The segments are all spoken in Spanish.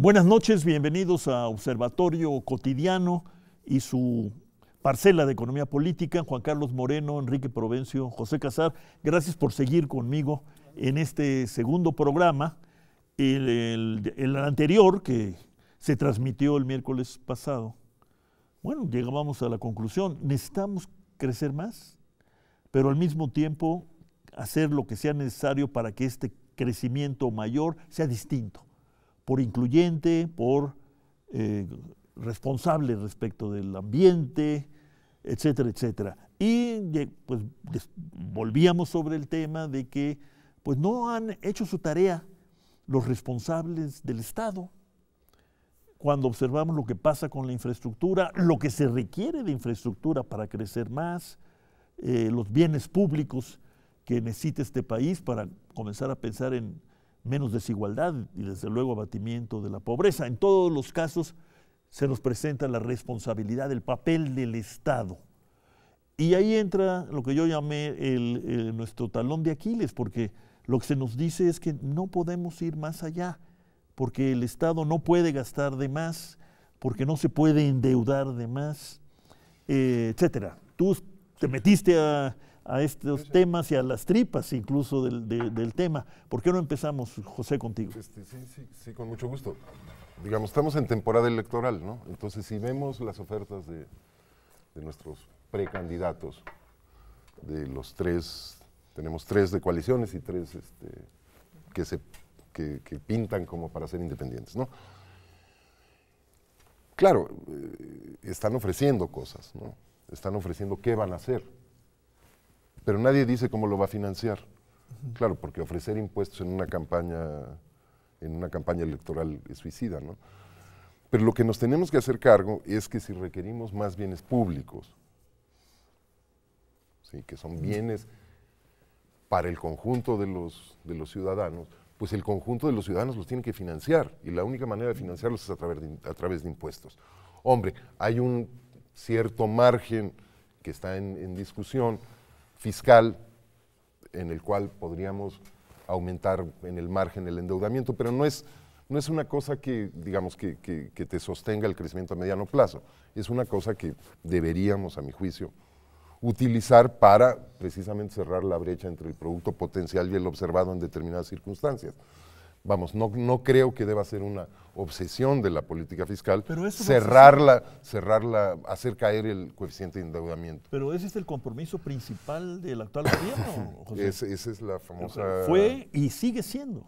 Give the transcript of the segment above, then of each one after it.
Buenas noches, bienvenidos a Observatorio Cotidiano y su parcela de economía política. Juan Carlos Moreno, Enrique Provencio, José Casar, gracias por seguir conmigo en este segundo programa. El anterior, que se transmitió el miércoles pasado, bueno, llegábamos a la conclusión, necesitamos crecer más, pero al mismo tiempo hacer lo que sea necesario para que este crecimiento mayor sea distinto, por incluyente, por responsable respecto del ambiente, etcétera, etcétera. Y pues volvíamos sobre el tema de que pues no han hecho su tarea los responsables del Estado. Cuando observamos lo que pasa con la infraestructura, lo que se requiere de infraestructura para crecer más, los bienes públicos que necesita este país para comenzar a pensar en menos desigualdad y desde luego abatimiento de la pobreza. En todos los casos se nos presenta la responsabilidad, el papel del Estado. Y ahí entra lo que yo llamé nuestro talón de Aquiles, porque lo que se nos dice es que no podemos ir más allá, porque el Estado no puede gastar de más, porque no se puede endeudar de más, etcétera. Tú te metiste a estos temas y a las tripas incluso del tema. ¿Por qué no empezamos, José, contigo? Sí, con mucho gusto. Digamos, estamos en temporada electoral, ¿no? Entonces, si vemos las ofertas de nuestros precandidatos, de los tres, tenemos tres de coaliciones y tres que pintan como para ser independientes, ¿no? Claro, están ofreciendo cosas, ¿no? Están ofreciendo qué van a hacer, pero nadie dice cómo lo va a financiar. Claro, porque ofrecer impuestos en una campaña electoral es suicida, ¿no? Pero lo que nos tenemos que hacer cargo es que si requerimos más bienes públicos, ¿sí?, que son bienes para el conjunto de los ciudadanos, pues el conjunto de los ciudadanos los tiene que financiar, y la única manera de financiarlos es a través de impuestos. Hombre, hay un cierto margen que está en discusión fiscal, en el cual podríamos aumentar en el margen el endeudamiento, pero no es una cosa que, digamos, que te sostenga el crecimiento a mediano plazo. Es una cosa que deberíamos, a mi juicio, utilizar para precisamente cerrar la brecha entre el producto potencial y el observado en determinadas circunstancias. Vamos, no creo que deba ser una obsesión de la política fiscal cerrarla, hacer caer el coeficiente de endeudamiento. Pero ese es el compromiso principal del actual gobierno, José. Esa es la famosa... Fue y sigue siendo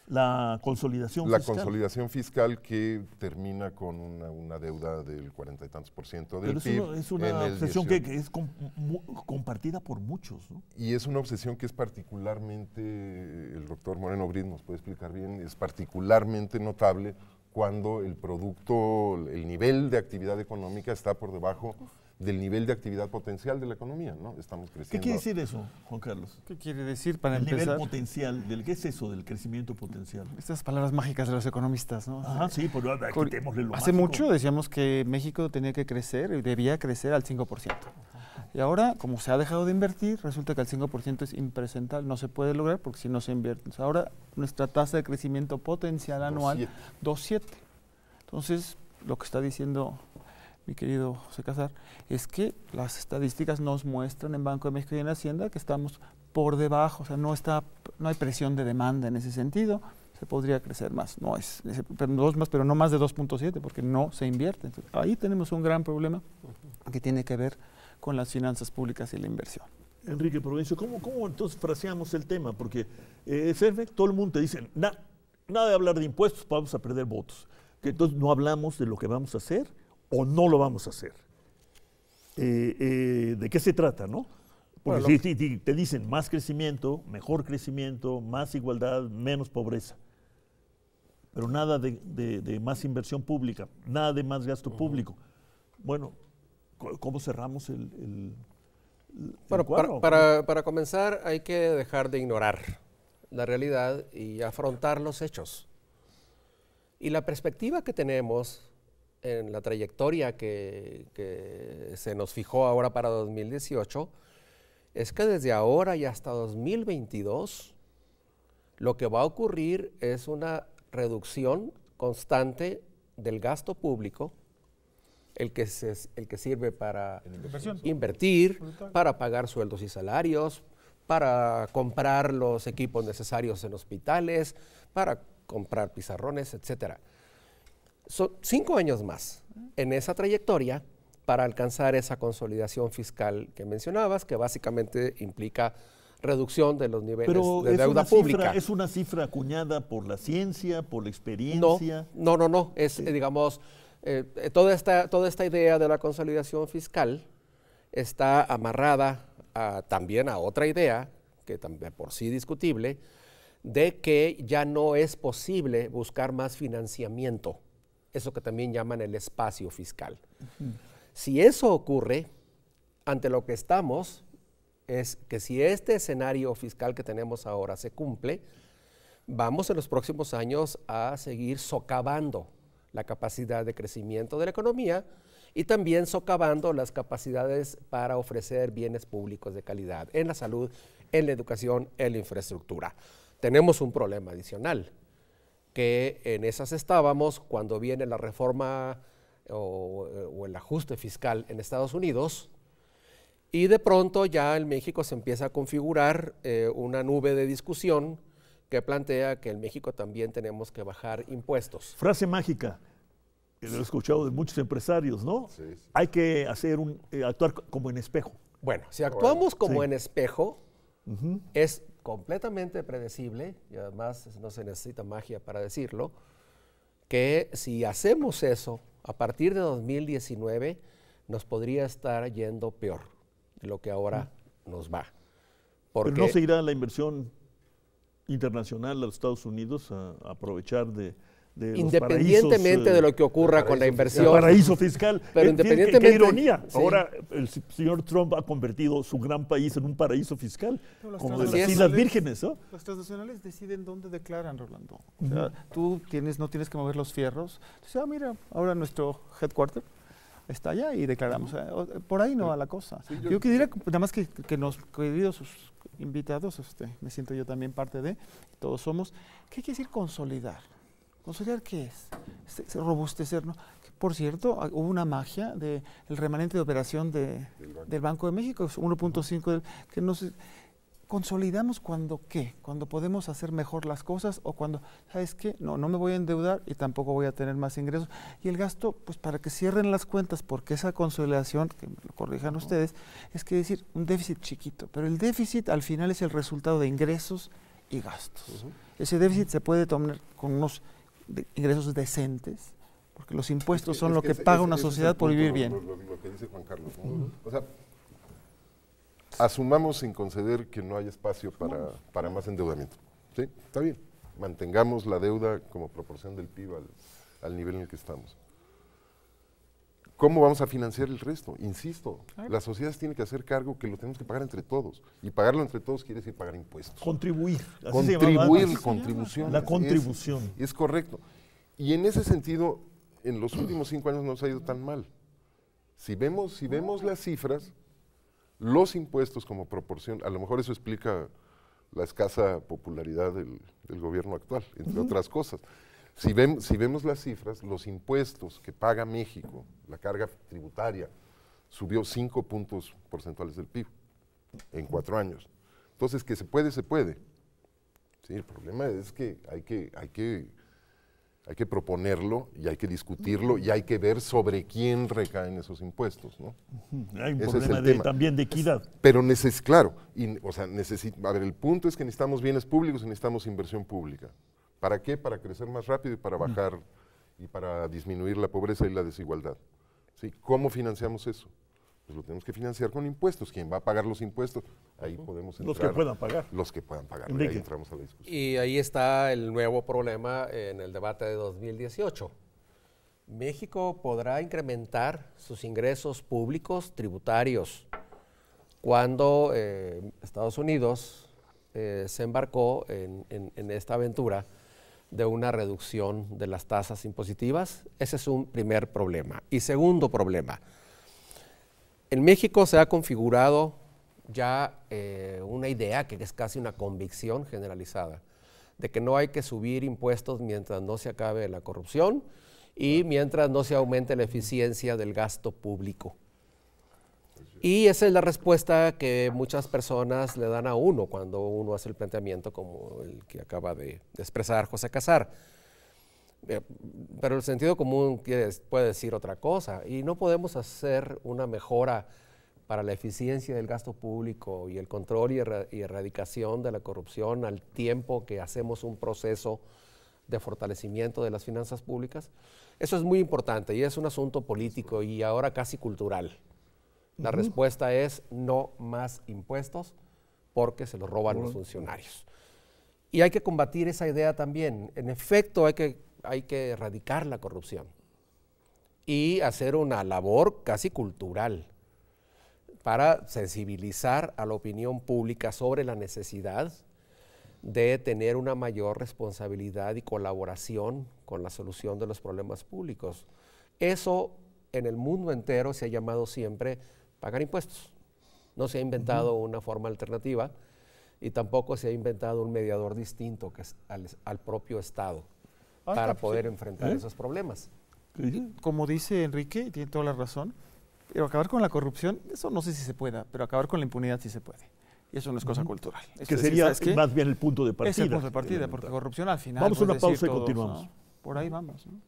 la consolidación fiscal. La consolidación fiscal, que termina con una deuda del 40 y tantos % del PIB. Pero es una obsesión que es compartida por muchos, ¿no? Y es una obsesión que es particularmente, el doctor Moreno Gris nos puede explicar bien, es particularmente notable cuando el nivel de actividad económica está por debajo del nivel de actividad potencial de la economía, ¿no? Estamos creciendo. ¿Qué quiere decir eso, Juan Carlos? ¿Qué quiere decir para el empezar? El nivel potencial, ¿qué es eso del crecimiento potencial? Estas palabras mágicas de los economistas, ¿no? Ajá, sí, pero quitémosle lo hace mágico. Mucho decíamos que México tenía que crecer y debía crecer al 5%. Y ahora, como se ha dejado de invertir, resulta que el 5% es impresentable, no se puede lograr porque si no se invierte. Entonces, ahora nuestra tasa de crecimiento potencial anual, 2.7. Entonces, lo que está diciendo mi querido José Casar, es que las estadísticas nos muestran en Banco de México y en Hacienda que estamos por debajo, o sea, no hay presión de demanda en ese sentido, se podría crecer más, pero no más de 2.7, porque no se invierte. Entonces, ahí tenemos un gran problema que tiene que ver con las finanzas públicas y la inversión. Enrique Provencio, ¿cómo entonces fraseamos el tema? Porque todo el mundo te dice, nada de hablar de impuestos, vamos a perder votos. Que entonces no hablamos de lo que vamos a hacer o no lo vamos a hacer. ¿De qué se trata, no? Porque bueno, si te dicen más crecimiento, mejor crecimiento, más igualdad, menos pobreza, pero nada de más inversión pública, nada de más gasto público. Bueno, ¿cómo cerramos el cuadro? Para comenzar, hay que dejar de ignorar la realidad y afrontar los hechos. Y la perspectiva que tenemos en la trayectoria que se nos fijó ahora para 2018 es que desde ahora y hasta 2022 lo que va a ocurrir es una reducción constante del gasto público, el que sirve para invertir, para pagar sueldos y salarios, para comprar los equipos necesarios en hospitales, para comprar pizarrones, etc. Son 5 años más en esa trayectoria para alcanzar esa consolidación fiscal que mencionabas, que básicamente implica reducción de los niveles de deuda pública. ¿Es una cifra acuñada por la ciencia, por la experiencia? No. Es, digamos, toda esta idea de la consolidación fiscal está amarrada también a otra idea, que también por sí discutible, de que ya no es posible buscar más financiamiento, eso que también llaman el espacio fiscal. Si eso ocurre, ante lo que estamos es que si este escenario fiscal que tenemos ahora se cumple, vamos en los próximos años a seguir socavando la capacidad de crecimiento de la economía y también socavando las capacidades para ofrecer bienes públicos de calidad en la salud, en la educación, en la infraestructura. Tenemos un problema adicional, que en esas estábamos cuando viene la reforma o el ajuste fiscal en Estados Unidos, y de pronto ya en México se empieza a configurar una nube de discusión que plantea que en México también tenemos que bajar impuestos. Frase mágica, lo he escuchado de muchos empresarios, ¿no? Sí. Hay que actuar como en espejo. Bueno, si actuamos como en espejo, es completamente predecible, y además no se necesita magia para decirlo, que si hacemos eso, a partir de 2019 nos podría estar yendo peor de lo que ahora nos va. Pero no se irá la inversión internacional a los Estados Unidos a aprovechar de independientemente de lo que ocurra con la inversión. El paraíso fiscal. Pero independientemente. Qué ironía. Sí. Ahora el señor Trump ha convertido su gran país en un paraíso fiscal, como de las Islas Vírgenes, ¿no? Los transnacionales deciden dónde declaran, Rolando. O sea, tú no tienes que mover los fierros. Entonces, mira, ahora nuestro headquarter está allá y declaramos. Por ahí no va la cosa. Sí, yo quisiera, nada más que nos queridos sus invitados, me siento yo también parte de, todos somos, ¿qué quiere decir consolidar? ¿Consolidar qué es? Robustecer, ¿no? Por cierto, hubo una magia del remanente de operación del Banco de México, 1.5, que nos consolidamos cuando ¿qué? Cuando podemos hacer mejor las cosas o cuando, ¿sabes qué? No me voy a endeudar y tampoco voy a tener más ingresos. Y el gasto, pues para que cierren las cuentas, porque esa consolidación, que me lo corrijan ustedes, es que decir, un déficit chiquito, pero el déficit al final es el resultado de ingresos y gastos. Ese déficit se puede tomar con unos ingresos decentes, porque los impuestos son lo que paga una sociedad por vivir bien. Lo que dice Juan Carlos, ¿no? O sea, asumamos sin conceder que no hay espacio para más endeudamiento. ¿Sí? Está bien. Mantengamos la deuda como proporción del PIB al nivel en el que estamos. ¿Cómo vamos a financiar el resto? Insisto, las sociedades tienen que hacer cargo que lo tenemos que pagar entre todos. Y pagarlo entre todos quiere decir pagar impuestos. Contribuir. Contribución. La contribución. Es correcto. Y en ese sentido, en los últimos 5 años no nos ha ido tan mal. Si vemos las cifras, los impuestos como proporción, a lo mejor eso explica la escasa popularidad del gobierno actual, entre otras cosas. Si vemos las cifras, los impuestos que paga México, la carga tributaria, subió 5 puntos porcentuales del PIB en 4 años. Entonces, que se puede, se puede. Sí, el problema es que hay que proponerlo y hay que discutirlo y hay que ver sobre quién recaen esos impuestos, ¿no? Hay un problema también de equidad. Pero claro, a ver, el punto es que necesitamos bienes públicos y necesitamos inversión pública. ¿Para qué? Para crecer más rápido y para bajar y para disminuir la pobreza y la desigualdad. ¿Sí? ¿Cómo financiamos eso? Pues lo tenemos que financiar con impuestos. ¿Quién va a pagar los impuestos? Ahí podemos entrar. Los que puedan pagar. Los que puedan pagar. Ahí entramos a la discusión. Y ahí está el nuevo problema en el debate de 2018. México podrá incrementar sus ingresos públicos tributarios cuando Estados Unidos se embarcó en esta aventura de una reducción de las tasas impositivas. Ese es un primer problema. Y segundo problema, en México se ha configurado ya una idea que es casi una convicción generalizada de que no hay que subir impuestos mientras no se acabe la corrupción y mientras no se aumente la eficiencia del gasto público. Y esa es la respuesta que muchas personas le dan a uno cuando uno hace el planteamiento como el que acaba de expresar José Casar. Pero el sentido común puede decir otra cosa, y no podemos hacer una mejora para la eficiencia del gasto público y el control y erradicación de la corrupción al tiempo que hacemos un proceso de fortalecimiento de las finanzas públicas. Eso es muy importante y es un asunto político y ahora casi cultural. La respuesta es no más impuestos porque se los roban los funcionarios. Y hay que combatir esa idea también. En efecto, hay que erradicar la corrupción y hacer una labor casi cultural para sensibilizar a la opinión pública sobre la necesidad de tener una mayor responsabilidad y colaboración con la solución de los problemas públicos. Eso en el mundo entero se ha llamado siempre pagar impuestos. No se ha inventado una forma alternativa y tampoco se ha inventado un mediador distinto que es al propio Estado para poder enfrentar esos problemas. Como dice Enrique, tiene toda la razón, pero acabar con la corrupción, eso no sé si se pueda, pero acabar con la impunidad sí se puede. Y eso no es cosa cultural. Que sería más bien el punto de partida. Es el punto de partida, porque corrupción al final... Vamos a una pausa y todos, continuamos. ¿no? Por ahí vamos, ¿no?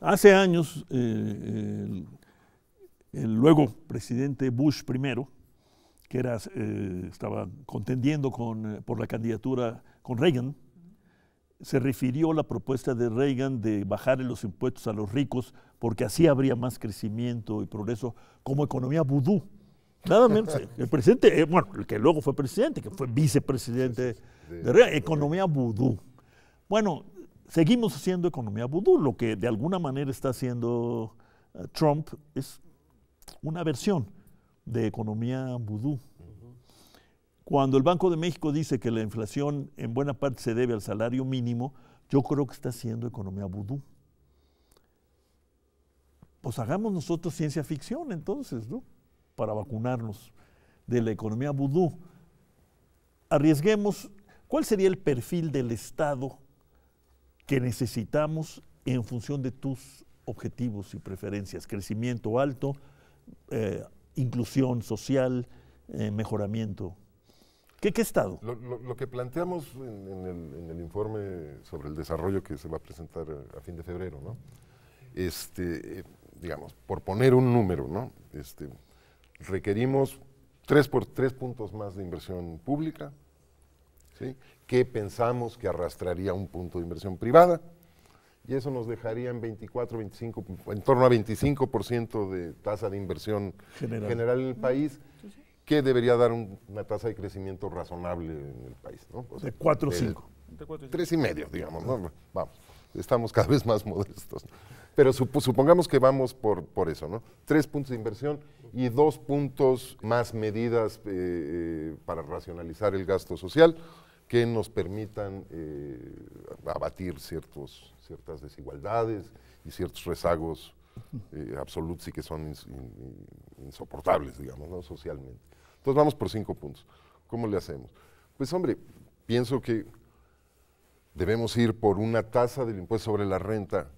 Hace años, el luego presidente Bush I, que estaba contendiendo por la candidatura con Reagan, se refirió a la propuesta de Reagan de bajarle los impuestos a los ricos porque así habría más crecimiento y progreso como economía vudú. Nada menos, el presidente, bueno, el que luego fue presidente, que fue vicepresidente de Reagan, economía vudú. Bueno, seguimos haciendo economía vudú. Lo que de alguna manera está haciendo Trump es una versión de economía vudú. Cuando el Banco de México dice que la inflación en buena parte se debe al salario mínimo, yo creo que está haciendo economía vudú. Pues hagamos nosotros ciencia ficción entonces, ¿no? Para vacunarnos de la economía vudú. Arriesguemos, ¿cuál sería el perfil del Estado que necesitamos en función de tus objetivos y preferencias? Crecimiento alto, inclusión social, mejoramiento. ¿Qué Estado? Lo que planteamos en el informe sobre el desarrollo que se va a presentar a fin de febrero, ¿no? Digamos, por poner un número, ¿no? Requerimos 3 puntos más de inversión pública, ¿sí? Que pensamos que arrastraría un punto de inversión privada, y eso nos dejaría en 24, 25, en torno a 25% de tasa de inversión general en el país, que debería dar una tasa de crecimiento razonable en el país, ¿no? O sea, de 4 o 5. 3,5, digamos, ¿no? Vamos, estamos cada vez más modestos. Pero supongamos que vamos por eso, ¿no? 3 puntos de inversión y 2 puntos más medidas para racionalizar el gasto social que nos permitan abatir ciertas desigualdades y ciertos rezagos absolutos y que son insoportables, digamos, ¿no? Socialmente. Entonces vamos por 5 puntos. ¿Cómo le hacemos? Pues hombre, pienso que debemos ir por una tasa del impuesto sobre la renta,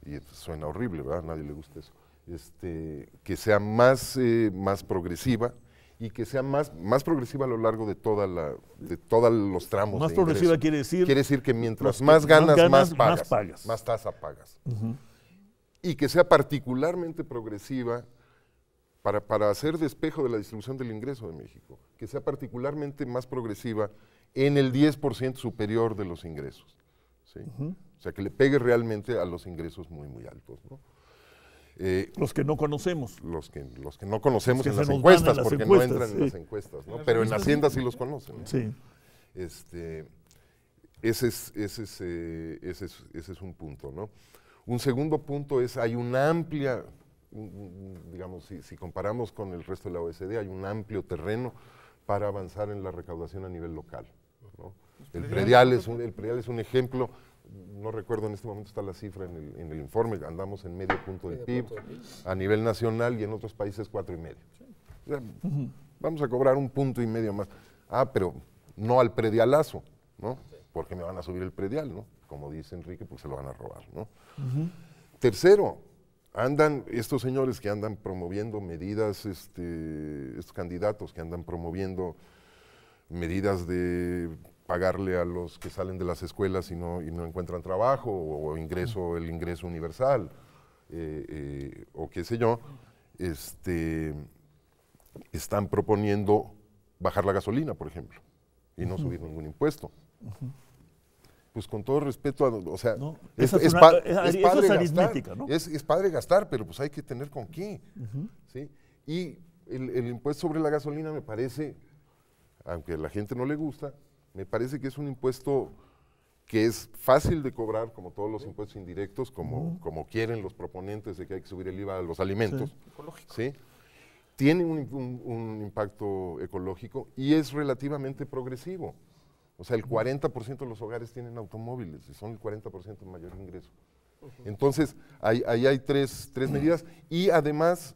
y suena horrible, ¿verdad? A nadie le gusta eso, que sea más progresiva y que sea más progresiva a lo largo de todos los tramos. Más de progresiva ingreso. quiere decir que mientras más ganas, más pagas. Más tasa pagas. Y que sea particularmente progresiva para hacer despejo de la distribución del ingreso de México, que sea particularmente más progresiva en el 10% superior de los ingresos, ¿sí? O sea, que le pegue realmente a los ingresos muy, muy altos, ¿no? Los que no conocemos. Los que no conocemos en las encuestas, porque no entran en las encuestas, ¿no? Pero en Hacienda sí los conocen, ¿no? Sí. Ese es un punto, ¿no? Un segundo punto es, hay una amplia, digamos, si comparamos con el resto de la OECD, hay un amplio terreno para avanzar en la recaudación a nivel local, ¿no? El predial es un ejemplo, no recuerdo en este momento está la cifra en el informe, andamos en medio punto del PIB a nivel nacional y en otros países 4,5. O sea, vamos a cobrar 1,5 puntos más. Pero no al predialazo, ¿no? Porque me van a subir el predial, ¿no? Como dice Enrique, pues se lo van a robar, ¿no? Tercero, andan estos señores que andan promoviendo medidas, estos candidatos que andan promoviendo medidas de pagarle a los que salen de las escuelas y no encuentran trabajo, o el ingreso universal, o qué sé yo, están proponiendo bajar la gasolina, por ejemplo, y no subir ningún impuesto. Pues con todo respeto, o sea, No, es eso es padre gastar, aritmética, ¿no? es padre gastar, pero pues hay que tener con qué, ¿sí? Y el impuesto sobre la gasolina me parece, aunque a la gente no le gusta, me parece que es un impuesto que es fácil de cobrar, como todos los impuestos indirectos, como quieren los proponentes de que hay que subir el IVA a los alimentos. ¿Sí? Tiene un impacto ecológico y es relativamente progresivo. O sea, el 40% de los hogares tienen automóviles y son el 40% de mayor ingreso. Entonces, ahí hay tres medidas y además,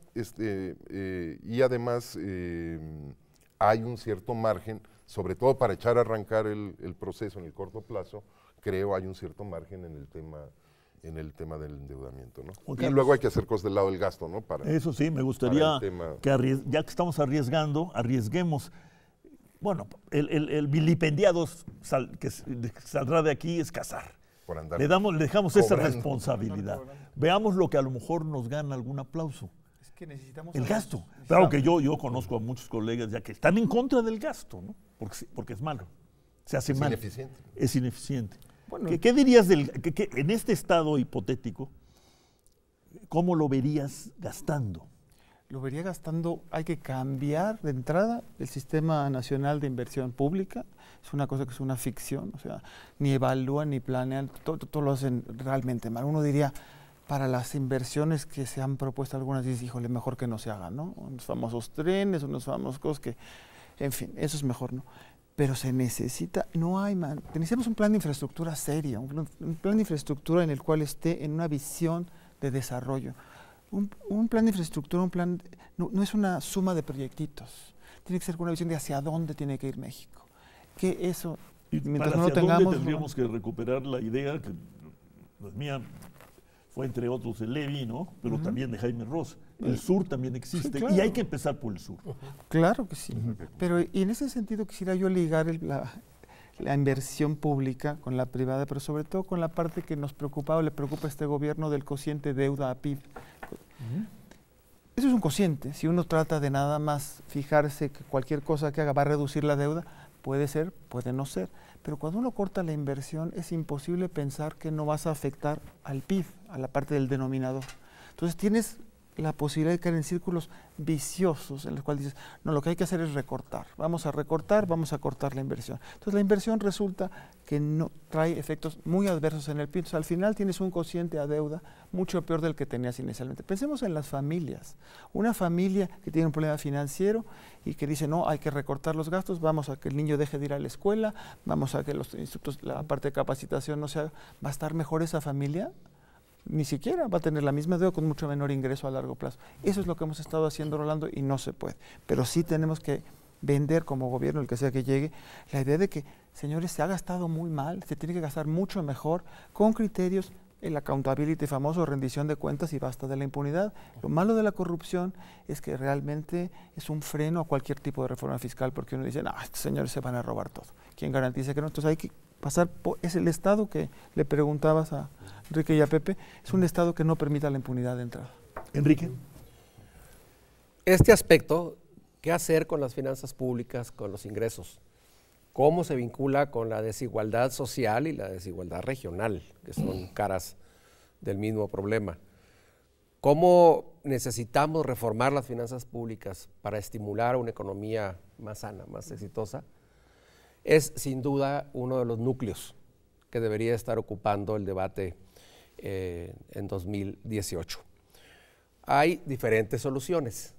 hay un cierto margen, sobre todo para echar a arrancar el proceso en el corto plazo, creo hay un cierto margen en el tema del endeudamiento, ¿no? Y luego hay que hacer cosas del lado del gasto, ¿no? Eso sí, me gustaría que ya que estamos arriesgando, arriesguemos. Bueno, el vilipendiado que saldrá de aquí es Casar. Por andar Le dejamos esa cobrando. responsabilidad. Veamos lo que a lo mejor nos gana algún aplauso. Es que necesitamos El gasto. Claro que yo conozco a muchos colegas ya que están en contra del gasto, ¿no? Porque es malo. Se hace mal. Ineficiente. Es ineficiente. Bueno, ¿Qué dirías en este estado hipotético, cómo lo verías gastando? lo vería gastando, hay que cambiar de entrada el Sistema Nacional de Inversión Pública, es una cosa que es una ficción, o sea, ni evalúan ni planean, todo lo hacen realmente mal. Uno diría, para las inversiones que se han propuesto algunas, dice, híjole, mejor que no se hagan, ¿no? Unos famosos trenes, unos famosos cosas que, en fin, eso es mejor, ¿no? Pero se necesita, necesitamos un plan de infraestructura serio, un plan de infraestructura en el cual esté en una visión de desarrollo. Un plan de infraestructura, no es una suma de proyectitos, tiene que ser con una visión de hacia dónde tiene que ir México. Que eso, y mientras no lo tengamos, tendríamos que recuperar la idea, que la mía fue entre otros de Levi, ¿no? Pero también de Jaime Ross. El sur también existe, sí, claro, y hay que empezar por el sur. Claro que sí, pero y en ese sentido quisiera yo ligar la inversión pública con la privada, pero sobre todo con la parte que nos preocupa o le preocupa a este gobierno del cociente deuda a PIB. Eso es un cociente. Si uno trata de nada más fijarse que cualquier cosa que haga va a reducir la deuda, puede ser, puede no ser. Pero cuando uno corta la inversión, es imposible pensar que no vas a afectar al PIB, a la parte del denominador. Entonces tienes la posibilidad de caer en círculos viciosos en los cuales dices, no, lo que hay que hacer es recortar, vamos a cortar la inversión. Entonces la inversión resulta que no trae efectos muy adversos en el PIB. Entonces, al final tienes un cociente a deuda mucho peor del que tenías inicialmente. Pensemos en las familias. Una familia que tiene un problema financiero y que dice, no, hay que recortar los gastos, vamos a que el niño deje de ir a la escuela, vamos a que los institutos, la parte de capacitación no se haga, ¿va a estar mejor esa familia? Ni siquiera va a tener la misma deuda con mucho menor ingreso a largo plazo. Eso es lo que hemos estado haciendo, Rolando, y no se puede. Pero sí tenemos que vender como gobierno, el que sea que llegue, la idea de que, señores, se ha gastado muy mal, se tiene que gastar mucho mejor, con criterios, el accountability famoso, rendición de cuentas y basta de la impunidad. Lo malo de la corrupción es que realmente es un freno a cualquier tipo de reforma fiscal, porque uno dice, no, estos señores se van a robar todo. ¿Quién garantiza que no? Entonces hay que pasar por, es el Estado que le preguntabas a Enrique y a Pepe, es un Estado que no permita la impunidad de entrada. Enrique. Este aspecto, ¿qué hacer con las finanzas públicas, con los ingresos? ¿Cómo se vincula con la desigualdad social y la desigualdad regional, que son caras del mismo problema? ¿Cómo necesitamos reformar las finanzas públicas para estimular una economía más sana, más exitosa? Es sin duda uno de los núcleos que debería estar ocupando el debate en 2018. Hay diferentes soluciones,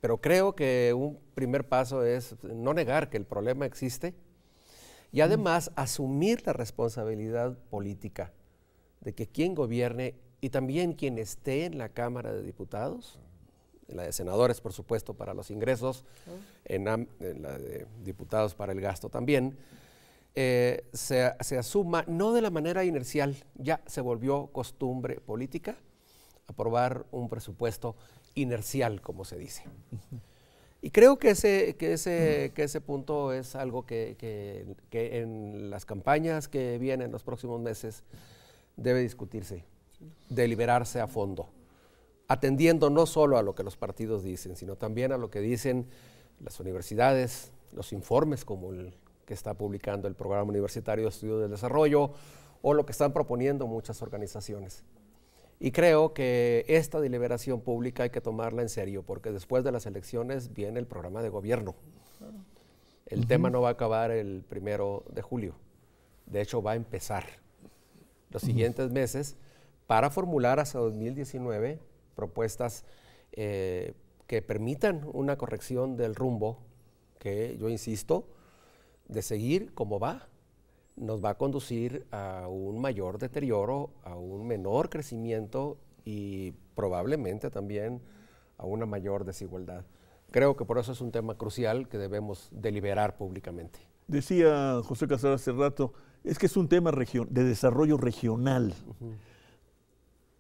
pero creo que un primer paso es no negar que el problema existe Y además asumir la responsabilidad política de que quien gobierne y también quien esté en la Cámara de Diputados, en la de senadores, por supuesto, para los ingresos, en la de diputados para el gasto también, se asuma no de la manera inercial, ya se volvió costumbre política aprobar un presupuesto inercial, como se dice. Y creo que ese punto es algo que en las campañas que vienen los próximos meses debe discutirse, deliberarse a fondo, atendiendo no solo a lo que los partidos dicen, sino también a lo que dicen las universidades, los informes como el que está publicando el Programa Universitario de Estudios del Desarrollo o lo que están proponiendo muchas organizaciones. Y creo que esta deliberación pública hay que tomarla en serio, porque después de las elecciones viene el programa de gobierno. El tema no va a acabar el 1 de julio. De hecho, va a empezar los siguientes meses para formular hasta 2019 propuestas que permitan una corrección del rumbo que, yo insisto, de seguir como va, nos va a conducir a un mayor deterioro, a un menor crecimiento y probablemente también a una mayor desigualdad. Creo que por eso es un tema crucial que debemos deliberar públicamente. Decía José Casar hace rato, es que es un tema de desarrollo regional.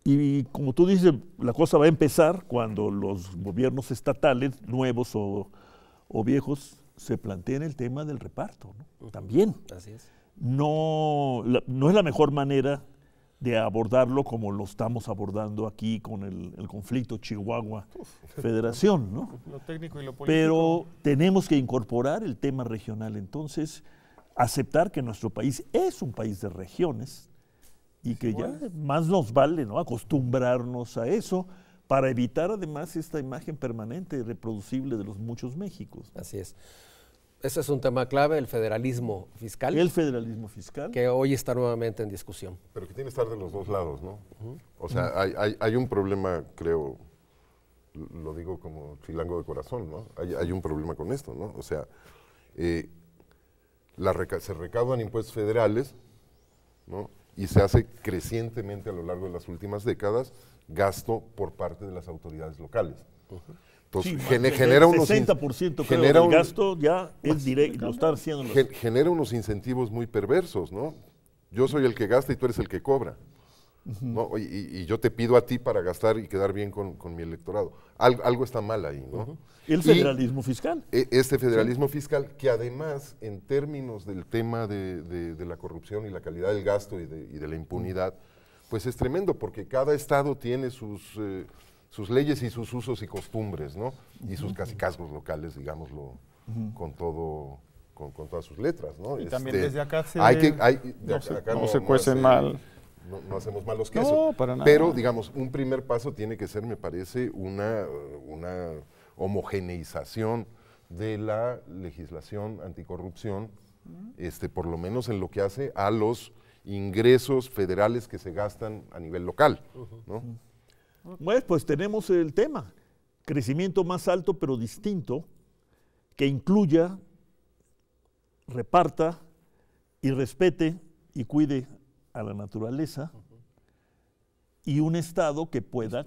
Y como tú dices, la cosa va a empezar cuando los gobiernos estatales, nuevos o viejos, se planteen el tema del reparto, ¿no? También. Así es. No es la mejor manera de abordarlo como lo estamos abordando aquí con el conflicto Chihuahua-Federación, ¿no? Lo técnico y lo político. Pero tenemos que incorporar el tema regional, entonces aceptar que nuestro país es un país de regiones y que ya más nos vale, ¿no?, acostumbrarnos a eso para evitar además esta imagen permanente y reproducible de los muchos Méxicos. Así es. Ese es un tema clave, el federalismo fiscal. El federalismo fiscal. Que hoy está nuevamente en discusión. Pero que tiene que estar de los dos lados, ¿no? O sea, hay un problema, creo, lo digo como chilango de corazón, ¿no? Hay un problema con esto, ¿no? O sea, se recaudan impuestos federales, ¿no? Y se hace crecientemente a lo largo de las últimas décadas gasto por parte de las autoridades locales. Entonces, Sí, genera unos 60% creo del gasto ya es directo, lo está haciendo. Genera unos incentivos muy perversos, ¿no? Yo soy el que gasta y tú eres el que cobra, ¿no? Y yo te pido a ti para gastar y quedar bien con mi electorado. Algo está mal ahí, ¿no? El federalismo fiscal. Este federalismo fiscal, que además, en términos del tema de la corrupción y la calidad del gasto y de la impunidad, pues es tremendo, porque cada estado tiene sus leyes y sus usos y costumbres, ¿no? Y sus cacicazgos locales, digámoslo, con todas sus letras, ¿no? Y también desde acá no se cuecen mal. No hacemos malos quesos, para nada. Pero, digamos, un primer paso tiene que ser, me parece, una homogeneización de la legislación anticorrupción, por lo menos en lo que hace a los ingresos federales que se gastan a nivel local, ¿no? Bueno, pues tenemos el tema, crecimiento más alto pero distinto, que incluya, reparta y respete y cuide a la naturaleza y un Estado que pueda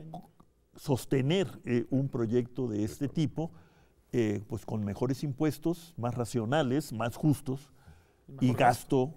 sostener un proyecto de este tipo, pues con mejores impuestos, más racionales, más justos y gasto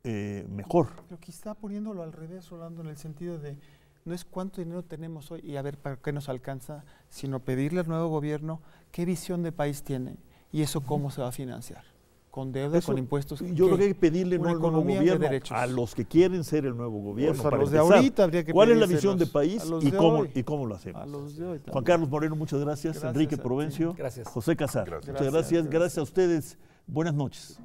mejor. Pero quizá poniéndolo al revés, Rolando, en el sentido de no es cuánto dinero tenemos hoy y a ver para qué nos alcanza, sino pedirle al nuevo gobierno qué visión de país tiene y eso cómo se va a financiar. Con deuda, con impuestos. Yo creo que hay que pedirle no al nuevo gobierno, a los que quieren ser el nuevo gobierno. Pues a los de ahorita habría que ¿cuál es la visión de país y cómo lo hacemos? A los de hoy también. Juan Carlos Moreno, muchas gracias. Enrique Provencio. Gracias. José Casar. Muchas gracias. Gracias a ustedes. Buenas noches.